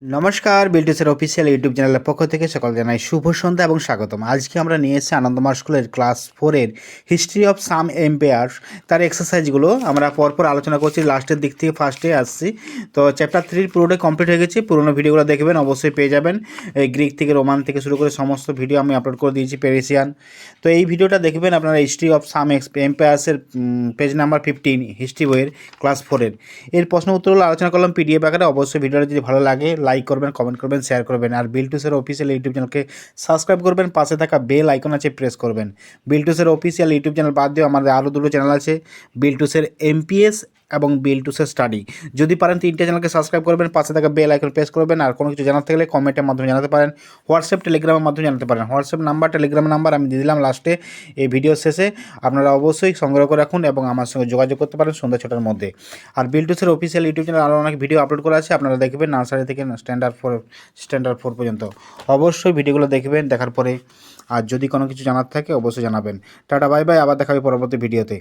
নমস্কার, বিল্টুসের official YouTube চ্যানেলের পক্ষ থেকে সকল জানাই শুভ সন্ধ্যা এবং স্বাগতম। আজকে আমরা নিয়ে এসেছি আনন্দমার স্কুলের ক্লাস 4-এর হিস্ট্রি অফ সাম এম্পায়ার্স তার এক্সারসাইজগুলো আমরা পরপর আলোচনা করছি। লাস্টের দিক থেকে ফার্স্টে আসছি। তো চ্যাপ্টার 3 পুরোটাই কমপ্লিট হয়ে গেছে। পুরোনো ভিডিওগুলো দেখবেন, অবশ্যই পেয়ে যাবেন। এই গ্রিক থেকে রোমান থেকে শুরু করে সমস্ত ভিডিও আমি আপলোড করে দিয়েছি, পেরিসিয়ান। তো এই ভিডিওটা দেখবেন আপনারা হিস্ট্রি অফ সাম এম্পায়ার্সের পেজ নাম্বার 15 হিস্ট্রি বইয়ের ক্লাস 4-এর। এর প্রশ্ন উত্তরগুলো আলোচনা করলাম পিডিএফ আকারে। অবশ্যই ভিডিওটা যদি ভালো লাগে লাইক করবেন, কমেন্ট করবেন, শেয়ার করবেন। আর বিল্টুসের অফিসিয়াল ইউটিউব চ্যানেলকে সাবস্ক্রাইব করবেন, পাশে থাকা বেল আইকন আছে প্রেস করবেন। বিল্টুসের অফিসিয়াল ইউটিউব চ্যানেল বাদ দিয়েও আমাদের আরও দুটো চ্যানেল আছে, বিল্টুসের এমপিএস এবং বিল্টুসের স্টাডি। যদি পারেন তিনটে চ্যানেলকে সাবস্ক্রাইব করবেন, পাশে থাকা বেল আইকন প্রেস করবেন। আর কোনো কিছু জানাতে থাকলে কমেন্টের মাধ্যমে জানাতে পারেন, হোয়াটসঅ্যাপ টেলিগ্রামের মাধ্যমে জানাতে পারেন। হোয়াটসঅ্যাপ নাম্বার, টেলিগ্রাম নাম্বার আমি দিয়ে দিলাম লাস্টে এই ভিডিও শেষে। আপনারা অবশ্যই সংগ্রহ করে রাখুন এবং আমার সঙ্গে যোগাযোগ করতে পারেন সন্ধ্যা 6টার মধ্যে। আর বিল্টুসের অফিসিয়াল ইউটিউব চ্যানেল আরও অনেক ভিডিও আপলোড করা আছে, আপনারা দেখবেন নার্সারি থেকে স্ট্যান্ডার্ড 4 পর্যন্ত। অবশ্যই ভিডিওগুলো দেখবেন, দেখার পরে আর যদি কোনো কিছু জানার থাকে অবশ্যই জানাবেন। টাটা, বাই বাই, আবার দেখা হবে পরবর্তী ভিডিওতে।